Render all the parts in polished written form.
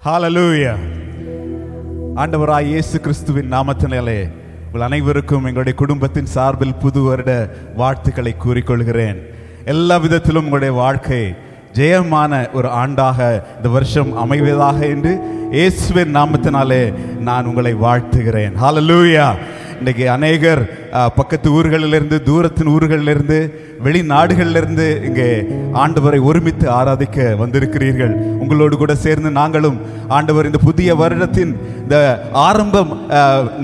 ஹல்லேலூயா. ஆண்டவராய் இயேசு கிறிஸ்துவின் நாமத்தினாலே உங்கள் அனைவருக்கும் எங்களுடைய குடும்பத்தின் சார்பில் புது வருட வாழ்த்துக்களை கூறிக்கொள்கிறேன். எல்லா விதத்திலும் உங்களுடைய வாழ்க்கை ஜெயமான ஒரு ஆண்டாக இந்த வருஷம் அமைவதாக என்று இயேசுவின் நாமத்தினாலே நான் உங்களை வாழ்த்துகிறேன். ஹல்லேலூயா. இன்றைக்கி அநேகர் பக்கத்து ஊர்களிலிருந்து, தூரத்தின் ஊர்களிலிருந்து, வெளிநாடுகளிலிருந்து இங்கே ஆண்டவரை ஒருமித்து ஆராதிக்க வந்திருக்கிறீர்கள். உங்களோடு கூட சேர்ந்து நாங்களும் ஆண்டவர் இந்த புதிய வருடத்தின் இந்த ஆரம்ப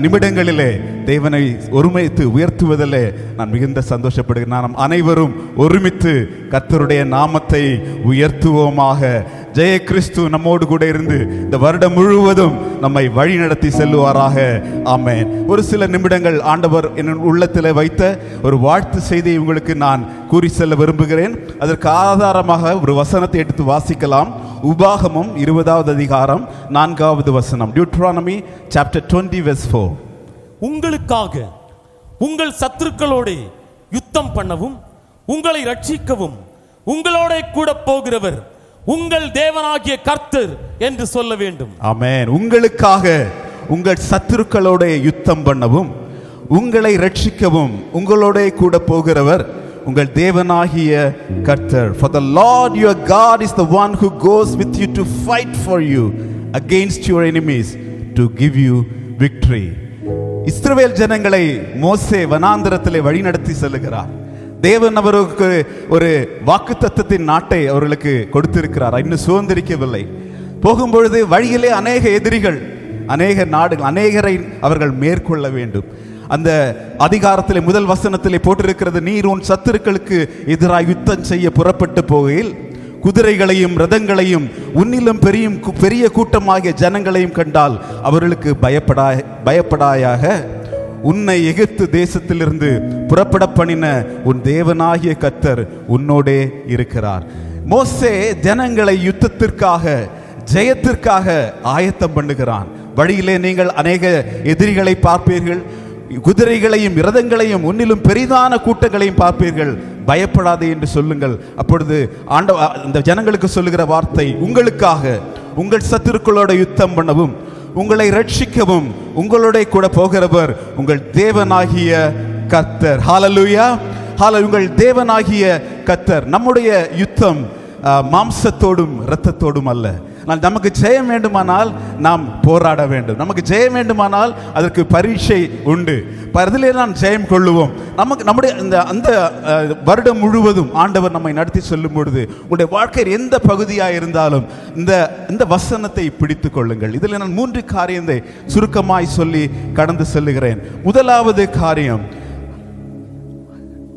நிமிடங்களிலே தேவனை ஒருமித்து உயர்த்துவதில் நான் மிகுந்த சந்தோஷப்படுகிறேன். நாம் அனைவரும் ஒருமித்து கர்த்தருடைய நாமத்தை உயர்த்துவோமாக. ஜெய கிறிஸ்து நம்மோடு கூட இருந்து இந்த வருடம் முழுவதும் நம்மை வழி நடத்தி செல்லுவாராக. ஆமென். ஒரு சில நிமிடங்கள் ஆண்டவர் என் உள்ளத்தில் வைத்த ஒரு வாழ்த்து செய்தியை உங்களுக்கு நான் கூறி செல்ல விரும்புகிறேன். அதற்கு ஆதாரமாக ஒரு வசனத்தை எடுத்து வாசிக்கலாம். உபாகமம் 20வது அதிகாரம் 4வது வசனம். Deuteronomy chapter 20 verse 4. உங்களுக்காக உங்கள் சத்துருக்களோடு யுத்தம் பண்ணவும் உங்களை ரட்சிக்கவும் உங்களோட கூட போகிறவர் உங்கள் தேவனாகிய கர்த்தர் என்று சொல்ல வேண்டும். ஆமென். உங்களுக்காக உங்கள் சத்துருக்களோட யுத்தம் பண்ணவும் உங்களை ரட்சிக்கவும் உங்களோட கூட போகிறவர் உங்கள் தேவனாகிய கர்த்தர். For the Lord your God is the one who goes with you to fight for you against your enemies to give you victory. இஸ்ரவேல் ஜனங்களை மோசே வனாந்தரத்திலே வழிநடத்தி செல்லுகிறார். தேவன் அவருக்கு ஒரு வாக்குத்தத்தத்தின் நாட்டை அவர்களுக்கு கொடுத்திருக்கிறார். இன்னும் சுதந்திரிக்கவில்லை. போகும்பொழுது வழியிலே அநேக எதிரிகள், அநேக நாடுகள், அநேகரை அவர்கள் மேற்கொள்ள வேண்டும். அந்த அதிகாரத்திலே முதல் வசனத்திலே போட்டிருக்கிறது, நீர் உன் சத்துருக்களுக்கு எதிராக யுத்தம் செய்ய புறப்பட்டு போகையில் குதிரைகளையும் ரதங்களையும் உன்னிலும் பெரிய கூட்டமாகிய ஜனங்களையும் கண்டால் அவர்களுக்கு பயப்படாயாக. உன்னை எகிப்து தேசத்திலிருந்து புறப்பட பண்ணின உன் தேவனாகிய கர்த்தர் உன்னோடே இருக்கிறார். மோசே ஜனங்களை யுத்தத்திற்காக, ஜெயத்திற்காக ஆயத்தம் பண்ணுகிறான். வழியிலே நீங்கள் அநேக எதிரிகளை பார்ப்பீர்கள், குதிரைகளையும் இரதங்களையும் உன்னிலும் பெரிதான கூட்டங்களையும் பார்ப்பீர்கள். பயப்படாதே என்று சொல்லுங்கள். அப்பொழுது இந்த ஜனங்களுக்கு சொல்லுகிற வார்த்தை, உங்களுக்காக உங்கள் சத்துருக்களோட யுத்தம் பண்ணவும் உங்களை ரட்சிக்கவும் உங்களோட கூட போகிறவர் உங்கள் தேவனாகிய கர்த்தர். ஹல்லேலூயா. உங்கள் தேவனாகிய கர்த்தர். நம்முடைய யுத்தம் மாம்சத்தோடும் இரத்தத்தோடும் அல்ல. நமக்கு ஜெயம் வேண்டுமானால் நாம் போராட வேண்டும். நமக்கு ஜெயம் வேண்டுமானால் அதற்கு பரீட்சை உண்டு. அதிலே நாம் ஜெயம் கொள்ளுவோம். நம்முடைய அந்த வருடம் முழுவதும் ஆண்டவர் நம்மை நடத்தி செல்லும் பொழுது உங்களுடைய வாழ்க்கையில் எந்த பகுதியாக இருந்தாலும் இந்த வசனத்தை பிடித்து கொள்ளுங்கள். இதில் நான் 3 காரியத்தை சுருக்கமாய் சொல்லி கடந்து செல்லுகிறேன். முதலாவது காரியம்,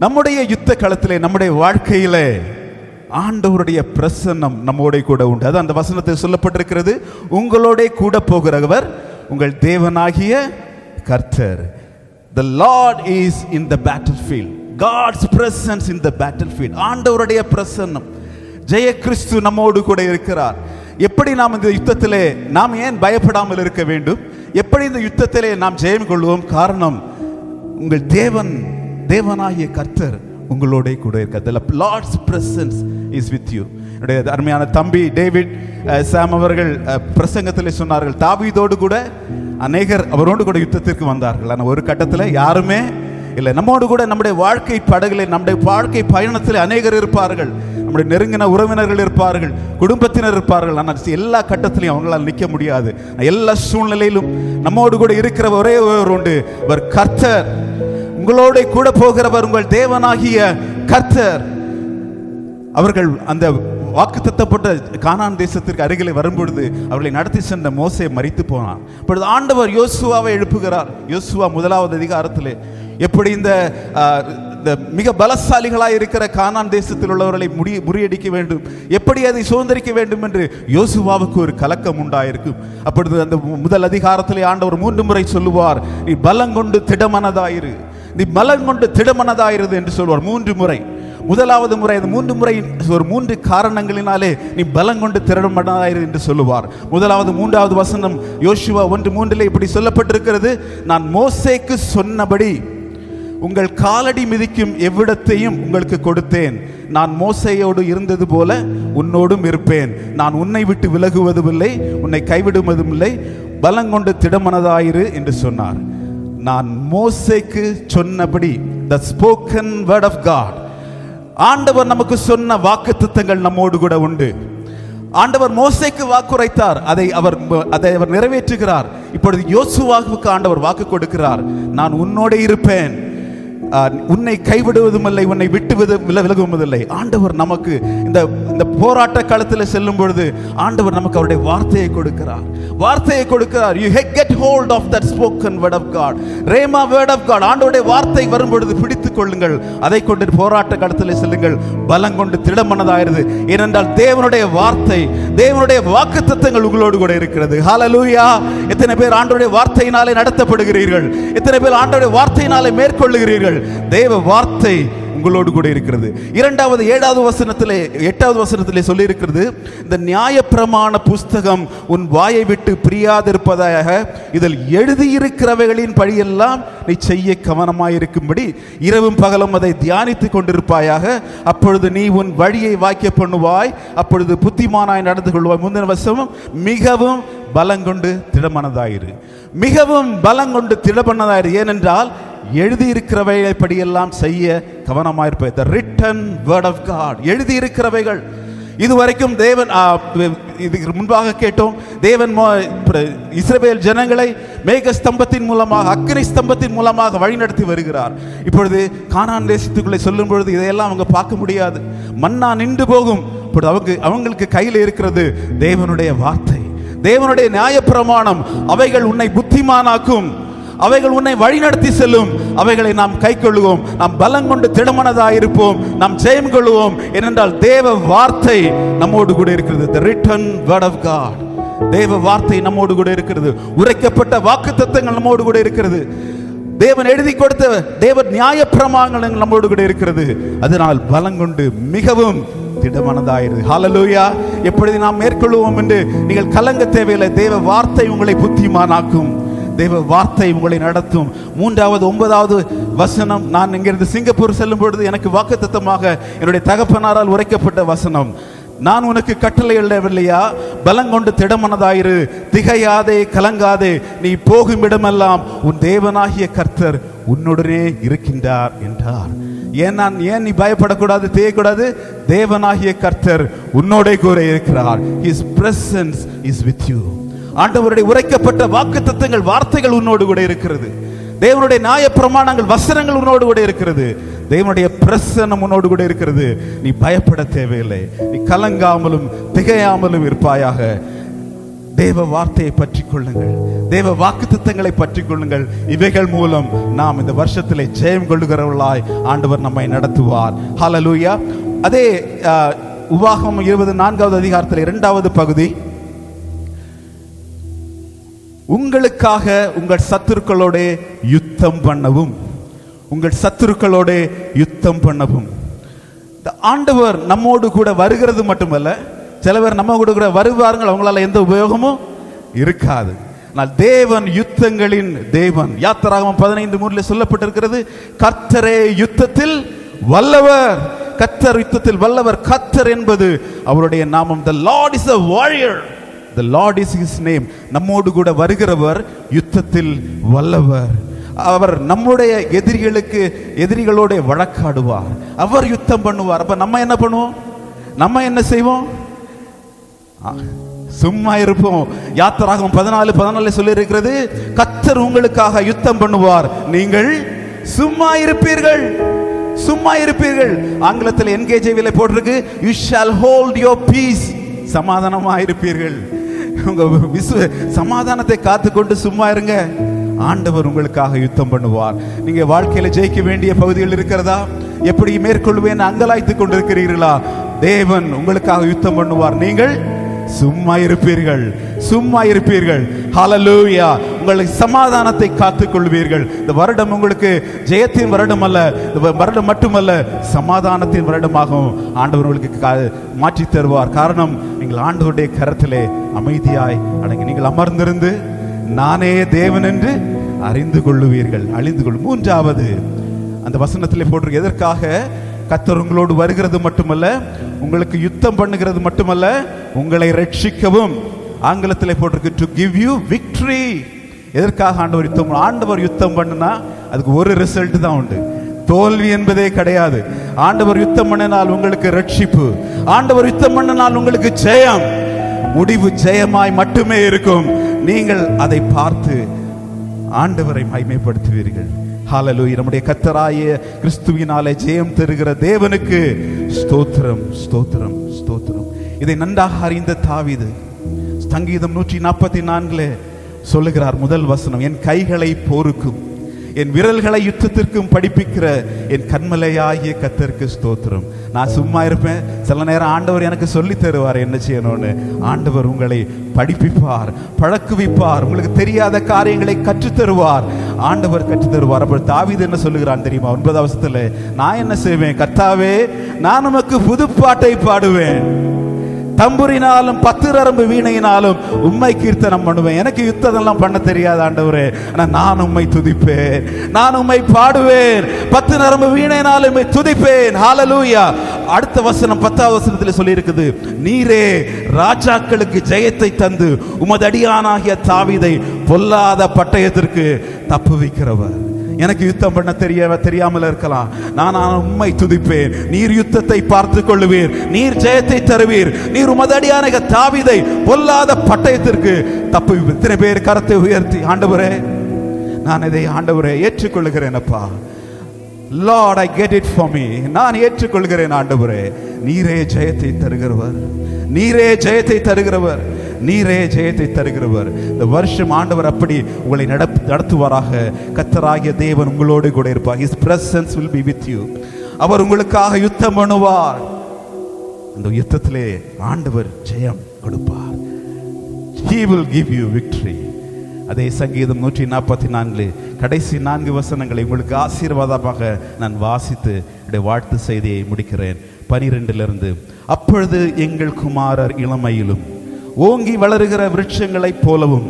நம்முடைய யுத்த களத்திலே, நம்முடைய வாழ்க்கையிலே ஆண்டவருடைய பிரசன்னம் நம்மோட கூட உண்டு. அது அந்த வசனத்தில் சொல்லப்பட்டிருக்கிறது, உங்களோட கூட போகிறவர் உங்கள் தேவனாகிய கர்த்தர். The Lord is in the battlefield. God's presence in the battlefield. ஆண்டவருடைய பிரசன்னம், ஜெய கிறிஸ்து நம்மோடு கூட இருக்கிறார். எப்படி நாம் இந்த யுத்தத்திலே நாம் ஏன் பயப்படாமல் இருக்க வேண்டும்? எப்படி இந்த யுத்தத்திலே நாம் ஜெயம் கொள்வோம்? காரணம், உங்கள் தேவனாகிய கர்த்தர் உங்களோட கூட இருக்கிறது. The Lord's presence is with you. என்னுடைய அருமையான தம்பி டேவிட் சாம் அவர்கள் பிரசங்கத்திலே சொன்னார்கள், தாவீதோடு கூட அநேகர் அவரோடு கூட யுத்தத்திற்கு வந்தார்கள். ஆனால் ஒரு கட்டத்தில் யாருமே இல்லை. நம்மோடு கூட நம்முடைய வாழ்க்கை படகுல, நம்முடைய வாழ்க்கை பயணத்தில் அநேகர் இருப்பார்கள். நம்முடைய நெருங்கின உறவினர்கள் இருப்பார்கள், குடும்பத்தினர் இருப்பார்கள். ஆனால் எல்லா கட்டத்திலையும் அவங்களால் நிற்க முடியாது. எல்லா சூழ்நிலையிலும் நம்மோடு கூட இருக்கிற ஒரே ஒரு உண்டு, அவர் கர்த்தர். உங்களோட கூட போகிறவர் உங்கள் தேவனாகிய கர்த்தர். அவர்கள் அந்த வாக்குத்தத்தப்பட்ட கானான் தேசத்திற்கு அருகிலே வரும்பொழுது அவர்களை நடத்தி சென்ற மோசே மரித்து போனான். இப்பொழுது ஆண்டவர் யோசுவாவை எழுப்புகிறார். யோசுவா 1வது அதிகாரத்திலே எப்படி இந்த மிக பலசாலிகளாய் இருக்கிற கானான் தேசத்தில் உள்ளவர்களை முறியடிக்க வேண்டும், எப்படி அதை சுதந்திரிக்க வேண்டும் என்று யோசுவாவுக்கு ஒரு கலக்கம் உண்டாயிருக்கும். அப்பொழுது அந்த முதல் அதிகாரத்திலே ஆண்டவர் 3 முறை சொல்லுவார், நீ பலங்கொண்டு திடமனதாயிரு, நீ பலங்கொண்டு திடமனதாயிருது என்று சொல்வார் 3 முறை. முதலாவது முறை, அந்த 3 முறை ஒரு 3 காரணங்களினாலே நீ பலங்கொண்டு திடமனதாயிரு என்று சொல்லுவார். முதலாவது 3வது வசனம் யோசுவா 1:3 இப்படி சொல்லப்பட்டிருக்கிறது, நான் மோசேக்கு சொன்னபடி உங்கள் காலடி மிதிக்கும் எவ்விடத்தையும் உங்களுக்கு கொடுத்தேன். நான் மோசேயோடு இருந்தது போல உன்னோடும் இருப்பேன். நான் உன்னை விட்டு விலகுவதும் இல்லை, உன்னை கைவிடுவதும் இல்லை. பலங்கொண்டு திடமனதாயிரு என்று சொன்னார். நான் மோசேக்கு சொன்னபடி, the spoken word of God, ஆண்டவர் நமக்கு சொன்ன வாக்குத்தத்தங்கள் நம்மோடு கூட உண்டு. ஆண்டவர் மோசேக்கு வாக்குரைத்தார், அதை அவர் நிறைவேற்றுகிறார். இப்பொழுது யோசுவாவுக்கு ஆண்டவர் வாக்கு கொடுக்கிறார், நான் உன்னோட இருப்பேன், உன்னை கைவிடுவதும் இல்லை, உன்னை விட்டு விலகுவதில்லை. ஆண்டவர் நமக்கு இந்த போராட்ட காலத்தில் செல்லும் பொழுது ஆண்டவர் நமக்கு அவருடைய வார்த்தையை கொடுக்கிறார். You get hold of that spoken word of God, rhema word of God. ஆண்டவருடைய வார்த்தை வரும் பொழுது பிடித்துக் கொள்ளுங்கள், அதை கொண்டு போராட்ட காலத்தில் செல்லுங்கள், பலம் கொண்டு திடமனதாயிருது. ஏனென்றால் தேவனுடைய வார்த்தை, தேவனுடைய வாக்குத்தத்தங்கள் உங்களோடு கூட இருக்கிறது. ஹல்லேலூயா! எத்தனை பேர் ஆண்டவருடைய வார்த்தையினாலே நடத்தப்படுகிறீர்கள்? எத்தனை பேர் ஆண்டவருடைய வார்த்தையினாலே மேற்கொள்ளுகிறீர்கள்? தேவ வார்த்தை உங்களோடு கூட இருக்கிறது. 8வது வசனத்திலே சொல்லி இருக்கிறது, இந்த நியாயப்பிரமாண புஸ்தகம் உன் வாயை விட்டு பிரியாதிருப்பதாக இதில் எழுதியிருக்கிறவைகளின் படியெல்லாம் நீ செய்ய கவனமாயிருக்கும்படி இரவும் பகலும் அதை தியானித்துக் கொண்டிருப்பாயாக. அப்பொழுது நீ உன் வழியை வாய்க்க பண்ணுவாய், அப்பொழுது புத்திமானாய் நடந்து கொள்வாய். முந்தின வசனம், மிகவும் பலங்கொண்டு திடமனதாயிரு. மிகவும் பலங்கொண்டு திடமனதாயிரு. ஏனென்றால் எழுதியிருக்கிறவைகளை படியெல்லாம் செய்ய கவனமாயிருப்ப. The written word of God, எழுதியிருக்கிறவைகள். இதுவரைக்கும் தேவன், இதுக்கு முன்பாக கேட்டோம், தேவன் இஸ்ரவேல் ஜனங்களை மேக ஸ்தம்பத்தின் மூலமாக, அக்கினி ஸ்தம்பத்தின் மூலமாக வழிநடத்தி வருகிறார். இப்பொழுது கானான் தேசத்துக்குள்ளே சொல்லும் பொழுது இதையெல்லாம் அவங்க பார்க்க முடியாது, மன்னா நின்று போகும். இப்பொழுது அவங்களுக்கு கையில் இருக்கிறது தேவனுடைய வார்த்தை, தேவனுடைய நியாயப்பிரமாணம். அவைகள் உன்னை புத்திமானாக்கும், அவைகள் உன்னை வழிநடத்தி செல்லும். அவைகளை நாம் கை கொள்ளுவோம், நாம் பலம் கொண்டு திடமனதாயிருப்போம், நாம் ஜெயம் கொள்ளுவோம். ஏனென்றால் தேவ வார்த்தை நம்மோடு கூட இருக்கிறது. The written word of God, தேவ வார்த்தை நம்மோடு கூட இருக்கிறது. உரைக்கப்பட்ட வாக்குத்தத்தங்கள் நம்மோடு கூட இருக்கிறது. தேவன் எழுதி கொடுத்த தேவ நியாயப்பிரமாணங்கள் நம்மோடு கூட இருக்கிறது. அதனால் பலம் கொண்டு மிகவும் திடமனதாயிரு. ஹல்லேலூயா! எப்படி நாம் மேற்கொள்வோம் என்று நீங்கள் கலங்க தேவையில்லை. தேவ வார்த்தை உங்களை புத்திமானாக்கும், தேவ வார்த்தை உங்களை நடத்தும். 9வது வசனம், நான் இங்கிருந்து சிங்கப்பூர் செல்லும் பொழுது எனக்கு வாக்குத்தத்தமாக என்னுடைய தகப்பனாரால் உரைக்கப்பட்ட வசனம், நான் உனக்கு கட்டளை எழுதவில்லையா? பலங்கொண்டு திடமனதாயிரு, திகையாதே, கலங்காதே, நீ போகும் இடமெல்லாம் உன் தேவனாகிய கர்த்தர் உன்னுடனே இருக்கின்றார் என்றார். ஏன் நீ பயப்படக்கூடாது, தேயக்கூடாது? தேவனாகிய கர்த்தர் உன்னோட கூட இருக்கிறார். His presence is with you. ஆண்டவருடைய உரைக்கப்பட்ட வாக்குத்தத்தங்கள், வார்த்தைகள் உன்னோடு கூட இருக்கிறது. தேவனுடைய நியாயப்பிரமாணங்கள், வசனங்கள் உன்னோடு கூட இருக்கிறது. தேவனுடைய பிரசன்னம் உன்னோடு கூட இருக்கிறது. நீ பயப்பட தேவையில்லை, நீ கலங்காமலும் திகையாமலும் இருப்பாயாக. தேவ வார்த்தையை பற்றி கொள்ளுங்கள், தேவ வாக்குத்தத்தங்களை பற்றி கொள்ளுங்கள். இவைகள் மூலம் நாம் இந்த வருஷத்திலே ஜெயம் கொள்ளுகிறவர்களாய் ஆண்டவர் நம்மை நடத்துவார். ஹல்லேலூயா! அதே உபாகமம் 24வது அதிகாரத்தில் 2வது பகுதி, உங்களுக்காக உங்கள் சத்துருக்களோட யுத்தம் பண்ணவும், உங்கள் சத்துருக்களோட யுத்தம் பண்ணவும். ஆண்டவர் நம்மோடு கூட வருகிறது மட்டுமல்ல, சில பேர் நம்ம கூட வருவார்கள், அவங்களால எந்த உபயோகமும் இருக்காது. ஆனால் தேவன் யுத்தங்களின் தேவன். யாத்திராகமம் 15:3 சொல்லப்பட்டிருக்கிறது, கர்த்தரே யுத்தத்தில் வல்லவர். கர்த்தர் யுத்தத்தில் வல்லவர். கர்த்தர் என்பது அவருடைய நாமம். The Lord is a warrior. The Lord is his name. நம்மோடு கூட வருகிறவர் யுத்தத்தில் வல்லவர். அவர் நம்முடைய எதிரிகளோட வழக்காடுவார், அவர் யுத்தம் பண்ணுவார். அப்ப நம்ம என்ன பண்ணுவோம்? நம்ம என்ன செய்வோம்? சும்மா இருப்போம். யாத்திராகமம் 14:14 சொல்லி இருக்கிறது, கர்த்தர் உங்களுக்காக யுத்தம் பண்ணுவார், நீங்கள் சும்மா இருப்பீர்கள். சும்மா இருப்பீர்கள். ஆங்கிலத்தில் NKJV போட்டிருக்கு, you shall hold your peace. சமாதானமா இருப்பீர்கள். உங்க சமாதானத்தை காத்துக்கொண்டு சும்மா இருங்க. ஆண்டவர் உங்களுக்காக யுத்தம் பண்ணுவார். நீங்க வாழ்க்கையில ஜெயிக்க வேண்டிய பகுதிகள் இருக்கிறதா? எப்படி மேற்கொள்வேன் அங்கலாய்த்து கொண்டிருக்கிறீர்களா? தேவன் உங்களுக்காக யுத்தம் பண்ணுவார், நீங்கள் சும்மா இருப்பீர்கள். சும்மா இருப்பீர்கள். ஹல்லேலூயா! உங்களுக்கு சமாதானத்தை காத்துக் கொள்வீர்கள். இந்த வருடம் உங்களுக்கு ஜெயத்தின் வருடம் அல்ல, இந்த வருடம் மட்டுமல்ல, சமாதானத்தின் வருடமாகவும் ஆண்டவர் உங்களுக்கு மாற்றி தருவார். காரணம், நீங்கள் ஆண்டவருடைய கரத்திலே அமைதியாய் அடங்கி நீங்கள் அமர்ந்திருந்து நானே தேவன் என்று அறிந்து கொள்ளுவீர்கள். அழிந்து கொள்ளும். 3வது, அந்த வசனத்திலே போட்டிருக்கு, எதற்காக கர்த்தர் உங்களோடு வருகிறது மட்டுமல்ல, உங்களுக்கு யுத்தம் பண்ணுகிறது மட்டுமல்ல, உங்களை ரட்சிக்கவும். ஆங்கிலத்திலே போட்டிருக்கு, டு கிவ் யூ விக்டரி. எதற்காக ஆண்டவர் யுத்தம் பண்ணுனா அதுக்கு ஒரு ரிசல்ட் தான் உண்டு, தோல்வி என்பதே கிடையாது. ஆண்டவர் யுத்தம் பண்ணினால் உங்களுக்கு ரட்சிப்பு, ஆண்டவர் யுத்தம் பண்ணினால் உங்களுக்கு ஜெயம், முடிவு ஜெயமாய் மட்டுமே இருக்கும். நீங்கள் அதை பார்த்து ஆண்டவரை மகிமைப்படுத்துவீர்கள். ஹல்லேலூயா. நம்முடைய கர்த்தராகிய கிறிஸ்துவினாலே ஜெயம் தருகிற தேவனுக்கு ஸ்தோத்திரம், ஸ்தோத்திரம், ஸ்தோத்திரம். இதை நன்றாக அறிந்த தாவீது சங்கீதம் 144 சொல்லுகிறார், முதல் வசனம், என் கைகளை போருக்கும் என் விரல்களை யுத்தத்திற்கும் படிப்பிக்கிற என் கண்மலையாகிய கர்த்தருக்கு ஸ்தோத்திரம். நான் சும்மா இருப்பேன், சில நேரம் ஆண்டவர் எனக்கு சொல்லி தருவார் என்ன செய்யணும்னு. ஆண்டவர் உங்களை படிப்பிப்பார், பழக்குவிப்பார், உங்களுக்கு தெரியாத காரியங்களை கற்றுத்தருவார். ஆண்டவர் கற்றுத்தருவார். அப்ப தாவீது என்ன சொல்லுகிறான் தெரியுமா? 9வது வசனத்துல, நான் என்ன செய்வேன் கர்த்தாவே, நான் உமக்கு புதுப்பாட்டை பாடுவேன், தம்புரினாலும் 10 அரம்பு வீணையினாலும் உம்மை கீர்த்தனம் பண்ணுவேன். எனக்கு யுத்தம் பண்ண தெரியாது ஆண்டவரே, ஆனா நான் உம்மை துதிப்பேன், நான் உம்மை பாடுவேன், 10 அரம்பு வீணையினாலும் உம்மை துதிப்பேன். ஹல்லேலூயா. அடுத்த வசனம் 10வது வசனத்தில் சொல்லி இருக்குது, நீரே ராஜாக்களுக்கு ஜெயத்தை தந்து உமது அடியானாகிய தாவீதை பொல்லாத பட்டயத்திற்கு தப்புவிக்கிறவர். எனக்கு யுத்தம் பண்ண தெரியாமல் இருக்கலாம், நான் உம்மை துதிப்பேன். நீர் யுத்தத்தை பார்த்து கொள்ளுவீர், நீர் ஜெயத்தை தருவீர், நீர் உமது அடியானாகிய தாவீதை பொல்லாத பட்டயத்திற்கு தப்புவிப்பீர். இத்தனை பேர் கரத்தை உயர்த்தி, ஆண்டவரே நான் இதை ஆண்டவரே ஏற்றுக்கொள்கிறேன் அப்பா, Lord, I get it for me. நான் ஏற்றுக்கொள்கிறேன் ஆண்டவரே, நீரே ஜெயத்தை தருகிறவர், நீரே ஜெயத்தை தருகிறவர், நீரே ஜெயத்தை தருகிறவர். இந்த வருஷம் ஆண்டவர் அப்படி உங்களை நடத்துவாராக. கர்த்தராகிய தேவன் உங்களோடு கூட இருப்பார். His presence will be with you. அவர் உங்களுக்காக யுத்தம் பண்ணுவார். இந்த யுத்தத்திலே ஆண்டவர் ஜெயம் கொடுப்பார். He will give you victory. அதே சங்கீதம் 144 கடைசி 4 வசனங்களை உங்களுக்கு ஆசீர்வாதமாக நான் வாசித்து வாழ்த்து செய்தியை முடிக்கிறேன். 12 அப்பொழுது எங்கள் குமாரர் இளமையிலும் ஓங்கி வளருகிற விருட்சங்களைப் போலவும்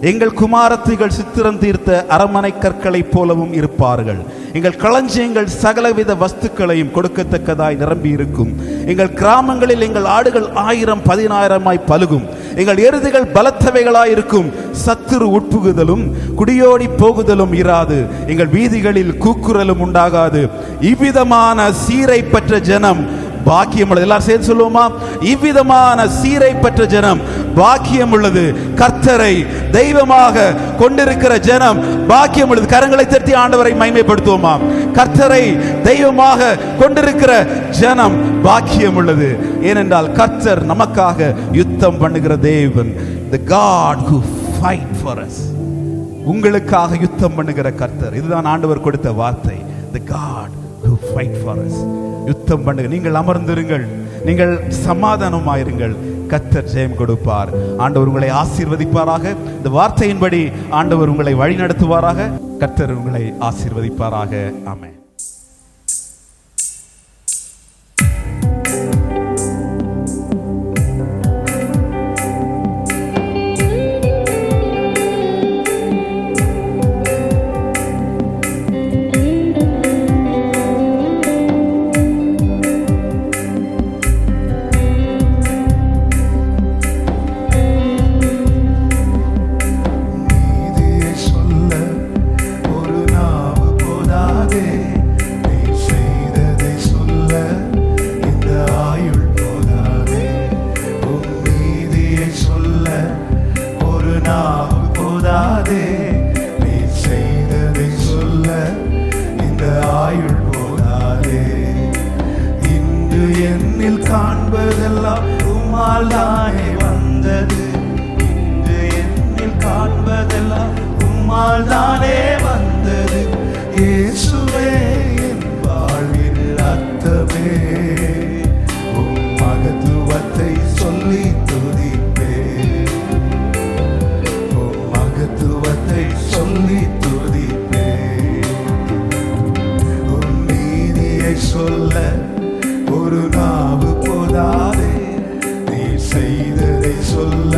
எங்கள் குமாரத்திகள் சித்திரம் தீர்த்த அரமனை கற்களைப் போலவும் இருப்பார்கள். எங்கள் களஞ்சியங்கள் சகலவித வஸ்துக்களையும் கொடுக்கத்தக்கதாய் நிரம்பி இருக்கும். எங்கள் கிராமங்களில் எங்கள் ஆடுகள் 1000-10,000 பலுகும். எங்கள் எருதுகள் பலத்தவைகளாயிருக்கும். சத்துரு உட்புகுதலும் குடியோடி போகுதலும் இராது. எங்கள் வீதிகளில் கூக்குரலும் உண்டாகாது. இவ்விதமான சீரை பெற்ற ஜனம் பாக்கியம் உள்ளது. எல்லாரும் சேர்ந்து சொல்லுவோமா? இவ்விதமான சீரை பெற்ற ஜனம் பாக்கியம் உள்ளது. கர்த்தரை தெய்வமாக கொண்டிருக்கிற ஜனம் பாக்கியம் உள்ளது. கரங்களை தட்டி ஆண்டவரை மகிமைப்படுத்துவோமா? கர்த்தரை தெய்வமாக கொண்டிருக்கிற ஜனம் பாக்கியம் உள்ளது. ஏனென்றால் கர்த்தர் நமக்காக யுத்தம் பண்ணுகிற தேவன். The God who fight for us. உங்களுக்காக யுத்தம் பண்ணுகிற கர்த்தர். இதுதான் ஆண்டவர் கொடுத்த வார்த்தை. The God who fight for us. யுத்தம் பண்ணுங்க. நீங்கள் அமர்ந்திருங்கள், நீங்கள் சமாதானமாயிருங்கள், கர்த்தர் ஜெயம் கொடுப்பார். ஆண்டவர் உங்களை ஆசீர்வதிப்பாராக. இந்த வார்த்தையின்படி ஆண்டவர் உங்களை வழி நடத்துவாராக. கர்த்தர் உங்களை ஆசீர்வதிப்பாராக. ஆமென். காண்பதெல்லாம் உம்மால் தானே வந்தது. இன்று என்னில் காண்பதெல்லாம் உம்மால் தானே வந்தது. இயேசுவே என் வாழ்வின் அர்த்தமே, உம் மகத்துவத்தை சொல்லி துதிப்பேன், உம் மகத்துவத்தை சொல்லி துதிப்பேன். உம் நீதியை சொல்ல ஒரு நாவு போதாதே, நீ செய்ததை சொல்ல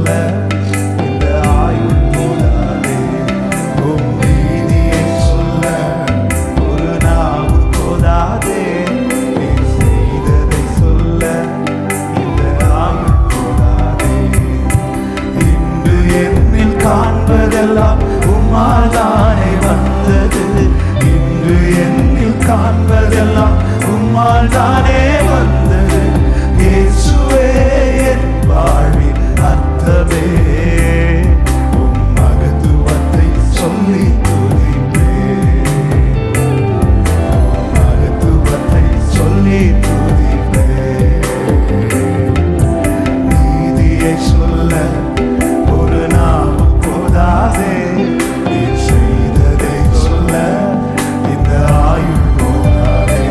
சொல்ல இந்த ஆயுள் போதாதே. உம் நீதியை சொல்ல ஒரு நாவு போதாதே. நீ செய்ததை சொல்ல இந்த ஆயுள் போதாதே. இன்று என்னில் காண்பதெல்லாம் உம்மால் தானே வந்தது. இன்று என்னில் காண்பதெல்லாம் உம்மால் தானே வந்தது. இயேசுவே என் வாழ்வின் அர்த்தமே. உம் மகத்துவத்தை சொல்லி துதிப்பேன். உம் மகத்துவத்தை சொல்லி துதிப்பேன். நீதியை சொல்ல ஒரு நாவு போதாதே. நீ செய்ததை சொல்ல இந்த ஆயுள் போதாதே.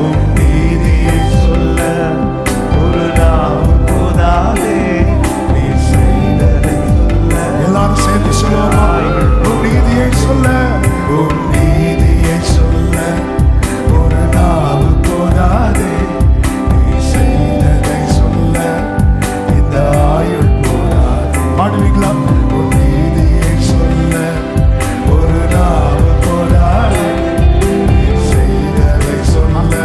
உம் நீதியை சொல்ல ஒரு நாவு போதாதே. நீ செய்ததை சொல்ல எல்லாரும் சேர்ந்து சொல்லுவோமா? உம் நீதியை சொல்ல, உம் நீதியை சொல்ல ஒரு நாவு போதாதே. நீ செய்ததை சொல்ல இந்த ஆயுள் போதாதே. பாடுவீங்களா? உம் நீதியை சொல்ல ஒரு நாவு போதாதே. நீ செய்ததை சொல்ல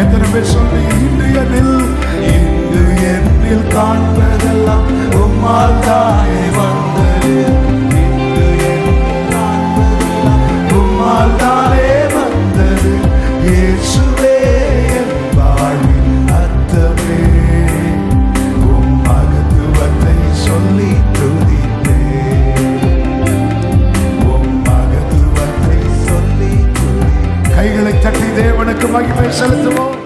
எத்தனை பேர் சொல்றீங்க? இன்று என்னில் காண்பதெல்லாம் உம்மால் தானே வந்தது. இன்று என்னில் காண்பதெல்லாம் உம்மால் தானே வந்தது. இயேசுவே என் வாழ்வின் அர்த்தமே. உம் மகத்துவத்தை சொல்லி துதிப்பேன். உம் மகத்துவத்தை சொல்லி துதிப்பேன். கைகளை தட்டி தேவனுக்கு மகிமை செலுத்துவோம்.